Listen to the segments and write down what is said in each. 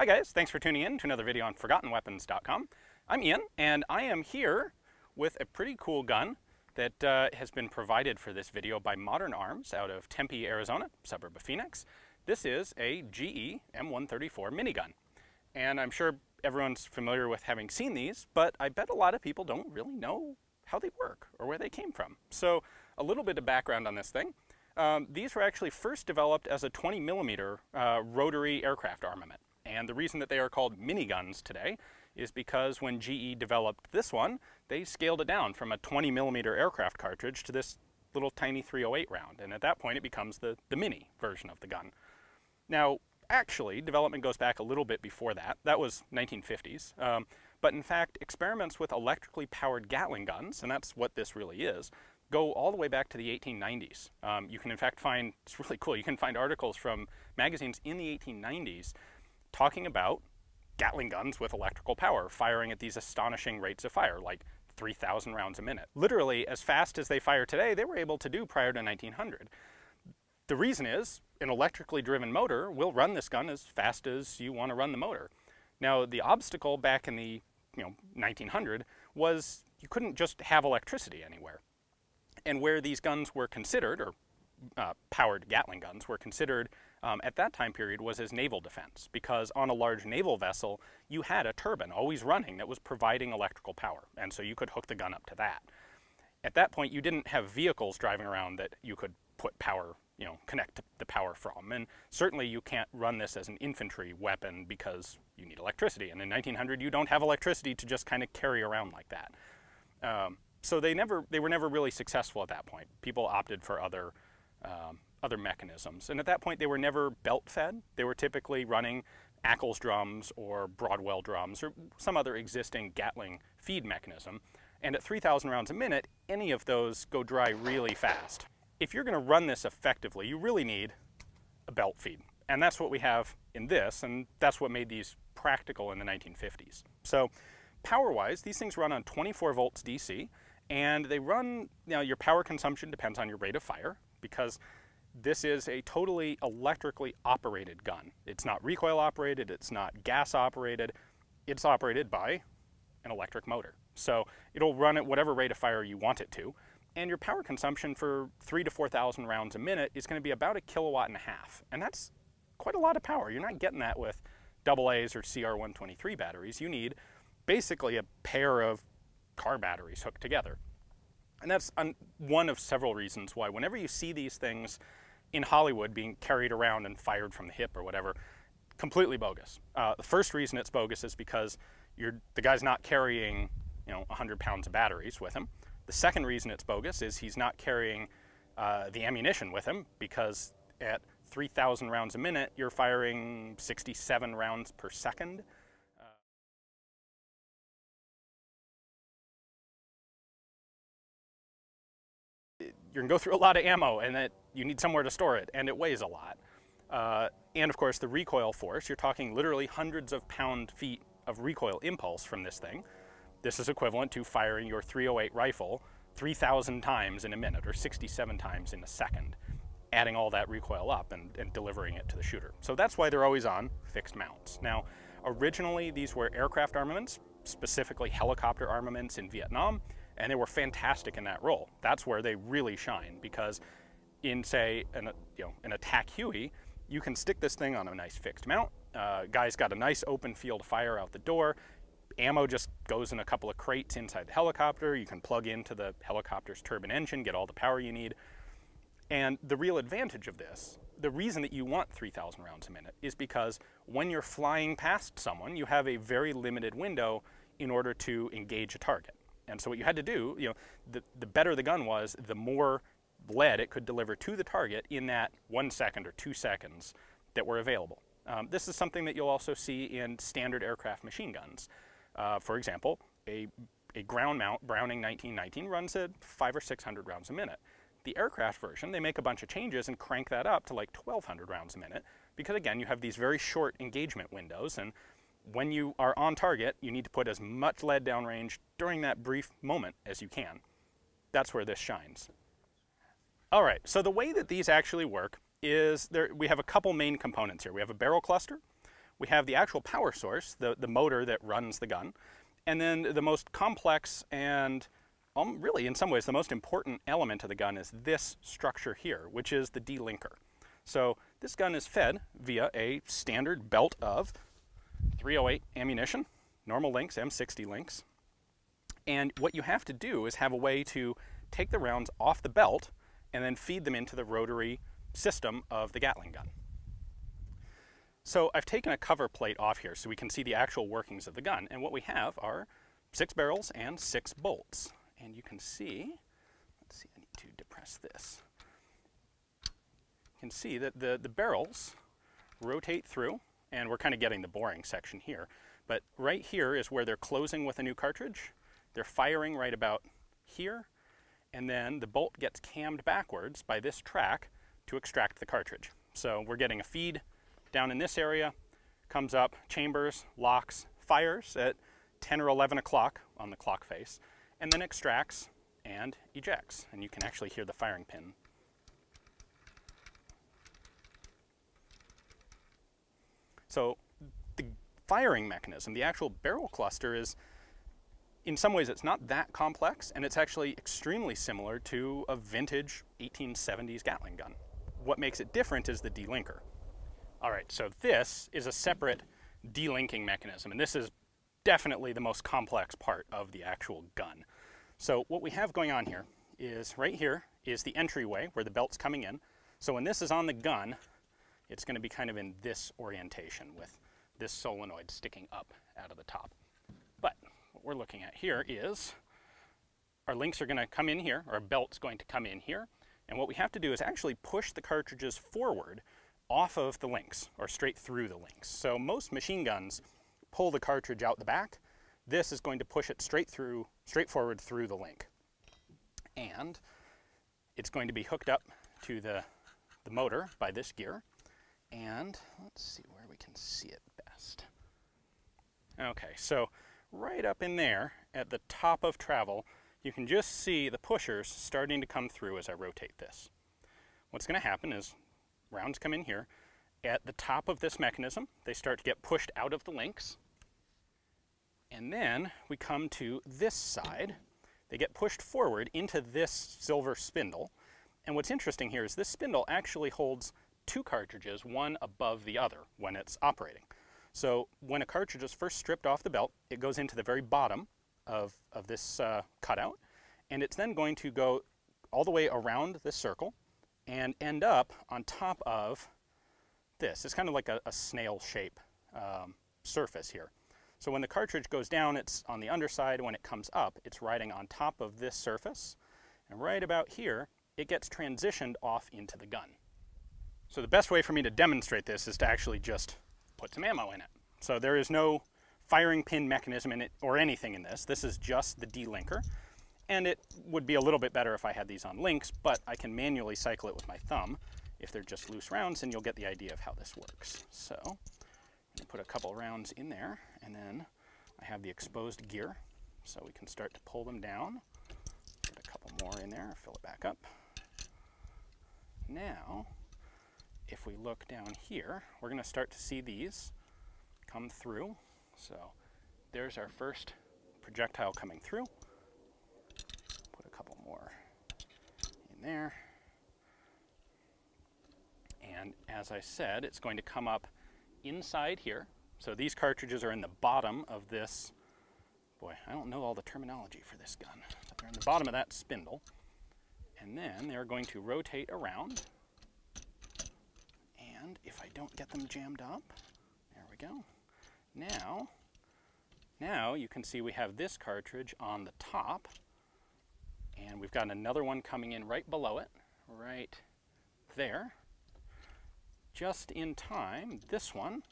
Hi guys, thanks for tuning in to another video on ForgottenWeapons.com. I'm Ian, and I am here with a pretty cool gun that has been provided for this video by Modern Arms out of Tempe, Arizona, suburb of Phoenix. This is a GE M134 minigun, and I'm sure everyone's familiar with having seen these, but I bet a lot of people don't really know how they work or where they came from. So a little bit of background on this thing. These were actually first developed as a 20mm rotary aircraft armament. And the reason that they are called miniguns today is because when GE developed this one, they scaled it down from a 20mm aircraft cartridge to this little tiny .308 round. And at that point, it becomes the mini version of the gun. Now, actually, development goes back a little bit before that. That was 1950s. But in fact, experiments with electrically powered Gatling guns, and that's what this really is, go all the way back to the 1890s. You can in fact find, it's really cool, you can find articles from magazines in the 1890s talking about Gatling guns with electrical power firing at these astonishing rates of fire, like 3,000 rounds a minute. Literally, as fast as they fire today, they were able to do prior to 1900. The reason is, an electrically driven motor will run this gun as fast as you want to run the motor. Now, the obstacle back in the 1900 was you couldn't just have electricity anywhere. And where these guns were considered, or powered Gatling guns were considered at that time period, was as naval defense, because on a large naval vessel you had a turbine always running that was providing electrical power, and so you could hook the gun up to that. At that point you didn't have vehicles driving around that you could put power, connect the power from, and certainly you can't run this as an infantry weapon because you need electricity, and in 1900 you don't have electricity to just kind of carry around like that. So they were never really successful at that point. People opted for other mechanisms. And at that point, they were never belt-fed. They were typically running Ackles drums or Broadwell drums or some other existing Gatling feed mechanism. And at 3,000 rounds a minute, any of those go dry really fast. If you're going to run this effectively, you really need a belt feed. And that's what we have in this, and that's what made these practical in the 1950s. So power-wise, these things run on 24 volts DC, and they run, your power consumption depends on your rate of fire, because this is a totally electrically operated gun. It's not recoil operated, it's not gas operated, it's operated by an electric motor. So it'll run at whatever rate of fire you want it to, and your power consumption for 3,000 to 4,000 rounds a minute is going to be about 1.5 kilowatts, and that's quite a lot of power. You're not getting that with AA's or CR123 batteries. You need basically a pair of car batteries hooked together. And that's one of several reasons why whenever you see these things in Hollywood being carried around and fired from the hip or whatever, completely bogus. The first reason it's bogus is because the guy's not carrying 100 pounds of batteries with him. The second reason it's bogus is he's not carrying the ammunition with him, because at 3,000 rounds a minute, you're firing 67 rounds per second. You're going to go through a lot of ammo, and that you need somewhere to store it, and it weighs a lot. And of course, the recoil force, you're talking literally hundreds of pound-feet of recoil impulse from this thing. This is equivalent to firing your .308 rifle 3,000 times in a minute, or 67 times in a second, adding all that recoil up and delivering it to the shooter. So that's why they're always on fixed mounts. Now, originally these were aircraft armaments, specifically helicopter armaments in Vietnam, and they were fantastic in that role. That's where they really shine, because in, say, an attack Huey, you can stick this thing on a nice fixed mount. Guy's got a nice open field of fire out the door. Ammo just goes in a couple of crates inside the helicopter. You can plug into the helicopter's turbine engine, get all the power you need. And the real advantage of this, the reason that you want 3,000 rounds a minute, is because when you're flying past someone, you have a very limited window in order to engage a target. And so what you had to do, the better the gun was, the more lead it could deliver to the target in that 1 second or 2 seconds that were available. This is something that you'll also see in standard aircraft machine guns. For example, a ground mount Browning 1919 runs at 500 or 600 rounds a minute. The aircraft version, they make a bunch of changes and crank that up to like 1,200 rounds a minute, because again, you have these very short engagement windows, and when you are on target, you need to put as much lead downrange during that brief moment as you can. That's where this shines. All right, so the way that these actually work is we have a couple main components here. We have a barrel cluster, we have the actual power source, the motor that runs the gun, and then the most complex and really in some ways the most important element of the gun is this structure here, which is the delinker. So this gun is fed via a standard belt of 308 ammunition, normal links, M60 links. And what you have to do is have a way to take the rounds off the belt and then feed them into the rotary system of the Gatling gun. So I've taken a cover plate off here so we can see the actual workings of the gun. And what we have are 6 barrels and 6 bolts. And you can see, let's see, I need to depress this. You can see that the barrels rotate through, and we're kind of getting the boring section here. But right here is where they're closing with a new cartridge. They're firing right about here, and then the bolt gets cammed backwards by this track to extract the cartridge. So we're getting a feed down in this area, comes up, chambers, locks, fires at 10 or 11 o'clock on the clock face, and then extracts and ejects. And you can actually hear the firing pin. So the firing mechanism, the actual barrel cluster, is, in some ways it's not that complex, and it's actually extremely similar to a vintage 1870s Gatling gun. What makes it different is the delinker. All right, so this is a separate delinking mechanism, and this is definitely the most complex part of the actual gun. So what we have going on here is, right here is the entryway where the belt's coming in. So when this is on the gun, it's going to be kind of in this orientation with this solenoid sticking up out of the top. But what we're looking at here is our links are going to come in here, our belt's going to come in here, and what we have to do is actually push the cartridges forward off of the links, or straight through the links. So most machine guns pull the cartridge out the back. This is going to push it straight forward through the link. And it's going to be hooked up to the motor by this gear. And let's see where we can see it best. Okay, so right up in there at the top of travel, you can just see the pushers starting to come through as I rotate this. What's going to happen is rounds come in here. At the top of this mechanism, they start to get pushed out of the links. And then we come to this side. They get pushed forward into this silver spindle. And what's interesting here is this spindle actually holds 2 cartridges, one above the other, when it's operating. So when a cartridge is first stripped off the belt, it goes into the very bottom of this cutout, and it's then going to go all the way around this circle and end up on top of this. It's kind of like a snail shape surface here. So when the cartridge goes down, it's on the underside. When it comes up, it's riding on top of this surface. And right about here, it gets transitioned off into the gun. So the best way for me to demonstrate this is to actually just put some ammo in it. So there is no firing pin mechanism in it or anything in this. This is just the delinker. And it would be a little bit better if I had these on links, but I can manually cycle it with my thumb. If they're just loose rounds, and you'll get the idea of how this works. So I'm going to put a couple rounds in there, and then I have the exposed gear, so we can start to pull them down. Get a couple more in there, fill it back up. Now, if we look down here, we're going to start to see these come through. So there's our first projectile coming through. Put a couple more in there. And as I said, it's going to come up inside here. So these cartridges are in the bottom of this, boy, I don't know all the terminology for this gun, but they're in the bottom of that spindle. And then they're going to rotate around. And if I don't get them jammed up, there we go. Now you can see we have this cartridge on the top, and we've got another one coming in right below it, right there. Just in time, this one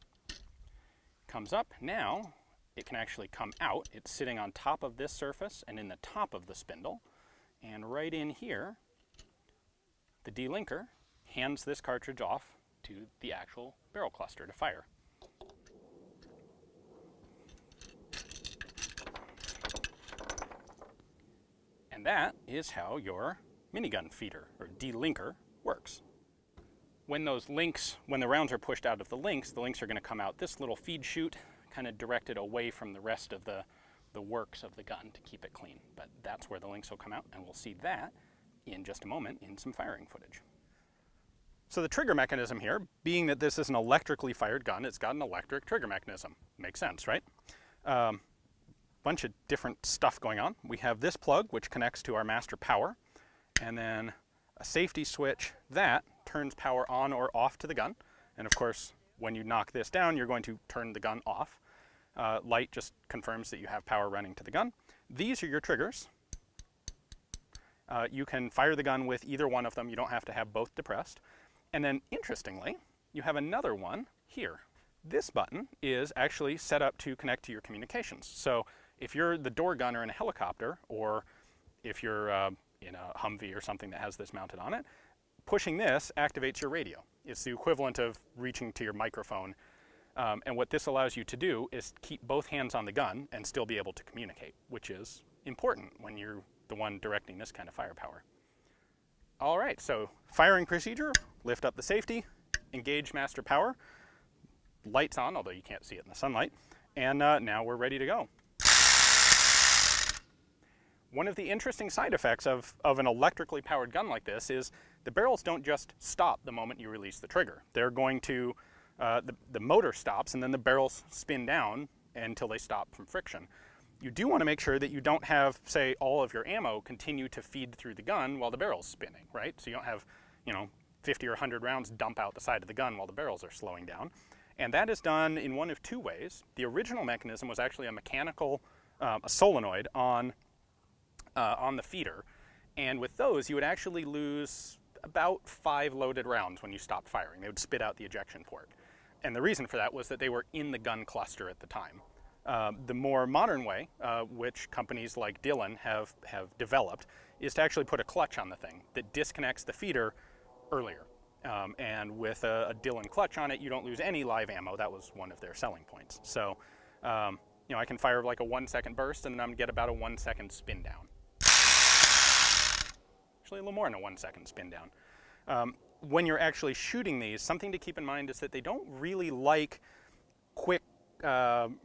comes up. Now it can actually come out. It's sitting on top of this surface and in the top of the spindle. And right in here, the delinker hands this cartridge off to the actual barrel cluster to fire. And that is how your minigun feeder, or delinker, works. when the rounds are pushed out of the links are going to come out this little feed chute, kind of directed away from the rest of the works of the gun to keep it clean. But that's where the links will come out, and we'll see that in just a moment in some firing footage. So the trigger mechanism here, being that this is an electrically fired gun, it's got an electric trigger mechanism. Makes sense, right? Bunch of different stuff going on. We have this plug, which connects to our master power, and then a safety switch that turns power on or off to the gun. And of course, when you knock this down, you're going to turn the gun off. Light just confirms that you have power running to the gun. These are your triggers. You can fire the gun with either one of them. You don't have to have both depressed. And then, interestingly, you have another one here. This button is actually set up to connect to your communications. So if you're the door gunner in a helicopter, or if you're in a Humvee or something that has this mounted on it, pushing this activates your radio. It's the equivalent of reaching to your microphone. And what this allows you to do is keep both hands on the gun and still be able to communicate, which is important when you're the one directing this kind of firepower. All right, so firing procedure, lift up the safety, engage master power, lights on, although you can't see it in the sunlight, and now we're ready to go. One of the interesting side effects of an electrically powered gun like this is the barrels don't just stop the moment you release the trigger. They're going to, the motor stops and then the barrels spin down until they stop from friction. You do want to make sure that you don't have, say, all of your ammo continue to feed through the gun while the barrel's spinning, right? So you don't have, 50 or 100 rounds dump out the side of the gun while the barrels are slowing down. And that is done in one of two ways. The original mechanism was actually a mechanical, a solenoid on the feeder. And with those, you would actually lose about 5 loaded rounds when you stopped firing. They would spit out the ejection port. And the reason for that was that they were in the gun cluster at the time. The more modern way, which companies like Dillon have developed, is to actually put a clutch on the thing that disconnects the feeder earlier. And with a Dillon clutch on it, you don't lose any live ammo. That was one of their selling points. So, I can fire like a 1-second burst, and then I'm going to get about a 1-second spin down. Actually, a little more than a 1-second spin down. When you're actually shooting these, something to keep in mind is that they don't really like quick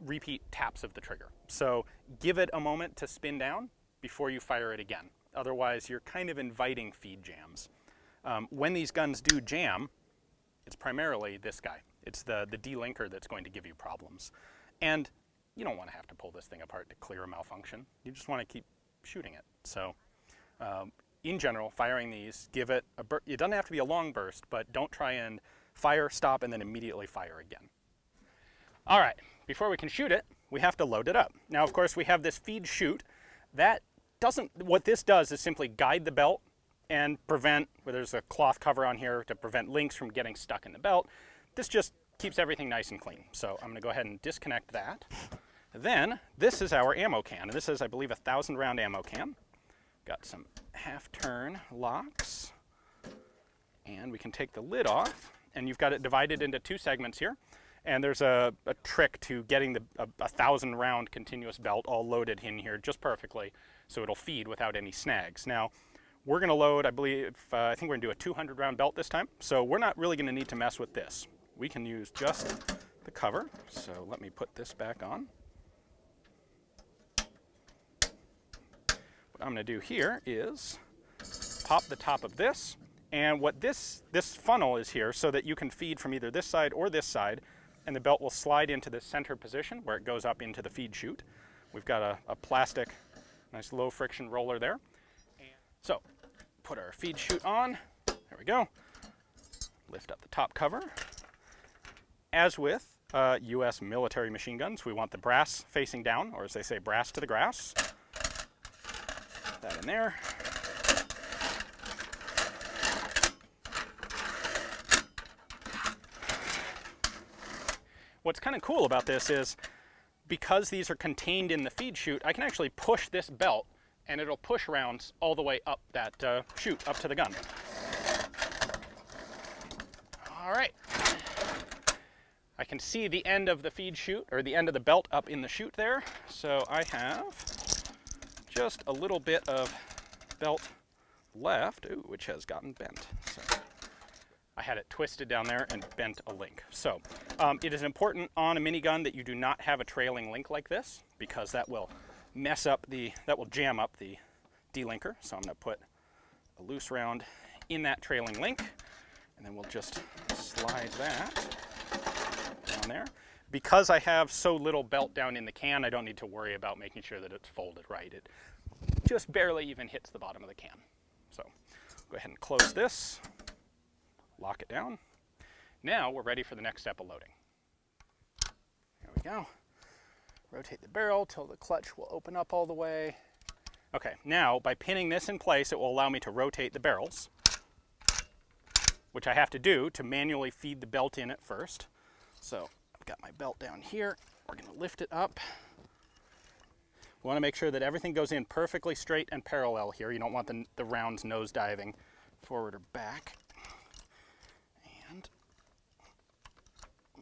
repeat taps of the trigger. So give it a moment to spin down before you fire it again. Otherwise, you're kind of inviting feed jams. When these guns do jam, it's primarily this guy. It's the delinker that's going to give you problems. And you don't want to have to pull this thing apart to clear a malfunction. You just want to keep shooting it. So in general, firing these, give it a burst. It doesn't have to be a long burst, but don't try and fire, stop, and then immediately fire again. All right, before we can shoot it, we have to load it up. Now, of course, we have this feed chute. What this does is simply guide the belt and prevent, where there's a cloth cover on here to prevent links from getting stuck in the belt. This just keeps everything nice and clean. So I'm gonna go ahead and disconnect that. Then, this is our ammo can, and this is, I believe, a 1,000-round ammo can. Got some half-turn locks, and we can take the lid off, and you've got it divided into 2 segments here. And there's a trick to getting a 1,000-round continuous belt all loaded in here just perfectly, so it'll feed without any snags. Now, we're going to load, I think we're going to do a 200-round belt this time, so we're not really going to need to mess with this. We can use just the cover, so let me put this back on. What I'm going to do here is pop the top of this, and what this funnel is here so that you can feed from either this side or this side, and the belt will slide into the center position where it goes up into the feed chute. We've got a plastic, nice low friction roller there. So, put our feed chute on, there we go. Lift up the top cover. As with US military machine guns, we want the brass facing down, or as they say, brass to the grass. Put that in there. What's kind of cool about this is, because these are contained in the feed chute, I can actually push this belt and it'll push rounds all the way up that chute, up to the gun. All right. I can see the end of the feed chute, or the end of the belt up in the chute there. So I have just a little bit of belt left, which has gotten bent. So I had it twisted down there and bent a link. So it is important on a minigun that you do not have a trailing link like this, because that will jam up the delinker. So I'm going to put a loose round in that trailing link, and then we'll just slide that down there. Because I have so little belt down in the can, I don't need to worry about making sure that it's folded right. It just barely even hits the bottom of the can. So go ahead and close this, lock it down. Now we're ready for the next step of loading. There we go. Rotate the barrel till the clutch will open up all the way. Okay, now by pinning this in place, it will allow me to rotate the barrels, which I have to do to manually feed the belt in at first. So I've got my belt down here. We're going to lift it up. We want to make sure that everything goes in perfectly straight and parallel here. You don't want the rounds nose diving forward or back. And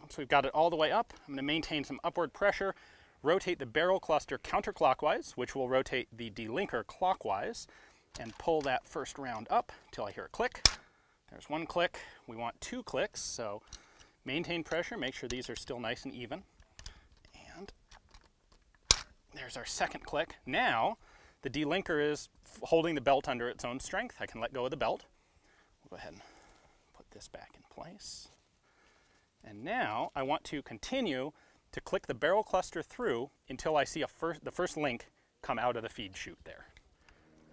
once we've got it all the way up, I'm going to maintain some upward pressure, rotate the barrel cluster counterclockwise, which will rotate the delinker clockwise, and pull that first round up until I hear a click. There's one click. We want 2 clicks, so maintain pressure, make sure these are still nice and even. And there's our second click. Now the delinker is holding the belt under its own strength. I can let go of the belt. We'll go ahead and put this back in place. And now I want to continue to click the barrel cluster through until I see the first link come out of the feed chute there.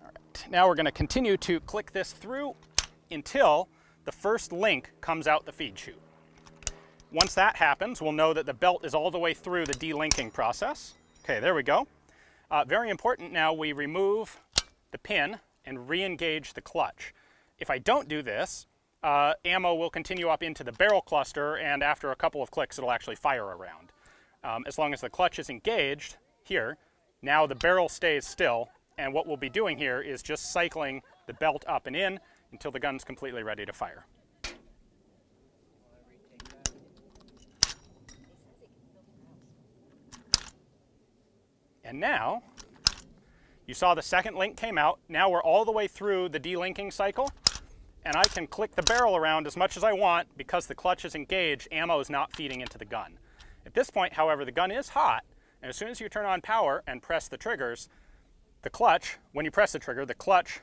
All right, now we're going to continue to click this through until the first link comes out the feed chute. Once that happens, we'll know that the belt is all the way through the delinking process. Okay, there we go. Very important now, we remove the pin and re-engage the clutch. If I don't do this, ammo will continue up into the barrel cluster, and after a couple of clicks it'll actually fire a round. As long as the clutch is engaged here, now the barrel stays still, and what we'll be doing here is just cycling the belt up and in until the gun's completely ready to fire. And now, you saw the second link came out. Now we're all the way through the delinking cycle, and I can click the barrel around as much as I want because the clutch is engaged, ammo is not feeding into the gun. At this point, however, the gun is hot, and as soon as you turn on power and press the triggers, the clutch, when you press the trigger, the clutch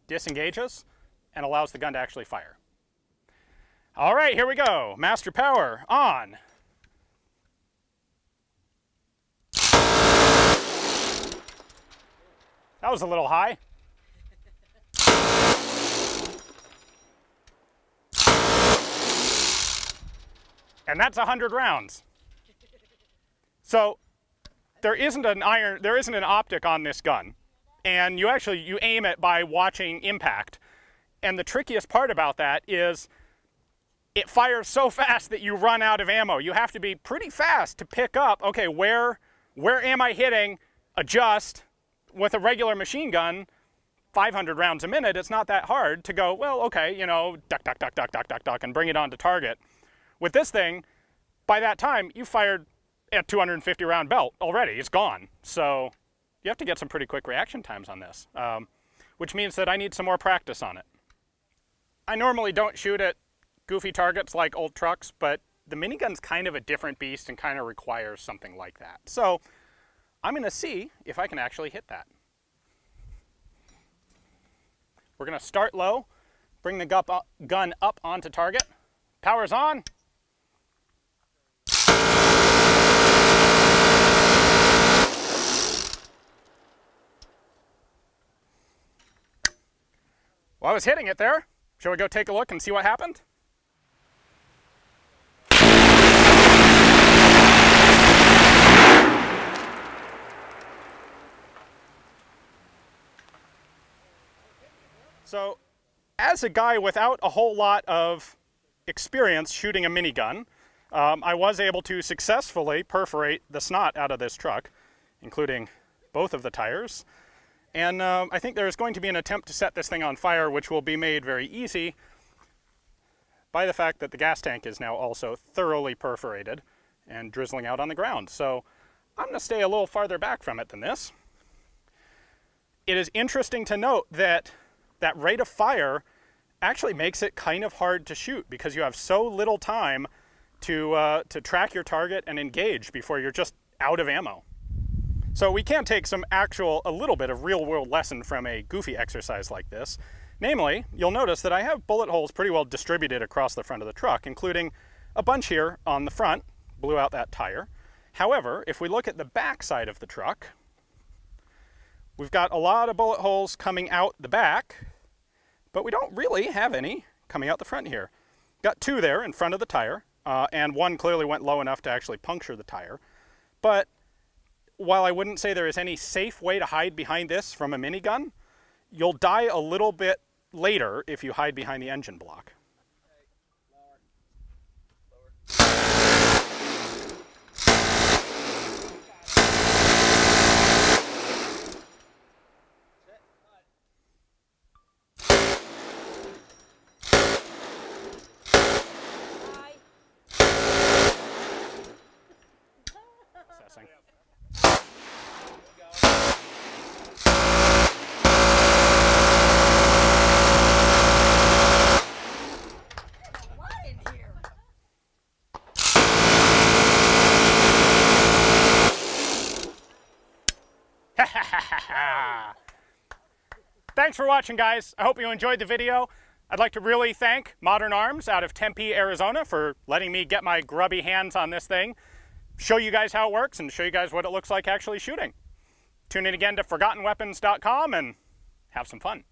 disengages and allows the gun to actually fire. All right, here we go. Master power on. That was a little high. And that's 100 rounds. So there isn't an optic on this gun. And you aim it by watching impact. And the trickiest part about that is it fires so fast that you run out of ammo. You have to be pretty fast to pick up, okay, where am I hitting, adjust. With a regular machine gun, 500 rounds a minute, it's not that hard to go, well, okay, you know, duck, duck, duck, duck, duck, duck, duck, and bring it on to target. With this thing, by that time, you fired a 250 round belt already. It's gone. So you have to get some pretty quick reaction times on this, which means that I need some more practice on it. I normally don't shoot at goofy targets like old trucks, but the minigun's kind of a different beast and kind of requires something like that. So I'm going to see if I can actually hit that. We're going to start low, bring the gun up onto target. Power's on. Well, I was hitting it there. Shall we go take a look and see what happened? So, as a guy without a whole lot of experience shooting a minigun, I was able to successfully perforate the snot out of this truck, including both of the tires. And I think there's going to be an attempt to set this thing on fire, which will be made very easy by the fact that the gas tank is now also thoroughly perforated and drizzling out on the ground. So I'm going to stay a little farther back from it than this. It is interesting to note that that rate of fire actually makes it kind of hard to shoot because you have so little time to track your target and engage before you're just out of ammo. So we can take a little bit of real-world lesson from a goofy exercise like this. Namely, you'll notice that I have bullet holes pretty well distributed across the front of the truck, including a bunch here on the front, blew out that tire. However, if we look at the back side of the truck, we've got a lot of bullet holes coming out the back, but we don't really have any coming out the front here. Got two there in front of the tire, and one clearly went low enough to actually puncture the tire. But while I wouldn't say there is any safe way to hide behind this from a minigun, you'll die a little bit later if you hide behind the engine block. Assessing. Thanks for watching, guys. I hope you enjoyed the video. I'd like to really thank Modern Arms out of Tempe, Arizona for letting me get my grubby hands on this thing, show you guys how it works, and show you guys what it looks like actually shooting. Tune in again to ForgottenWeapons.com and have some fun.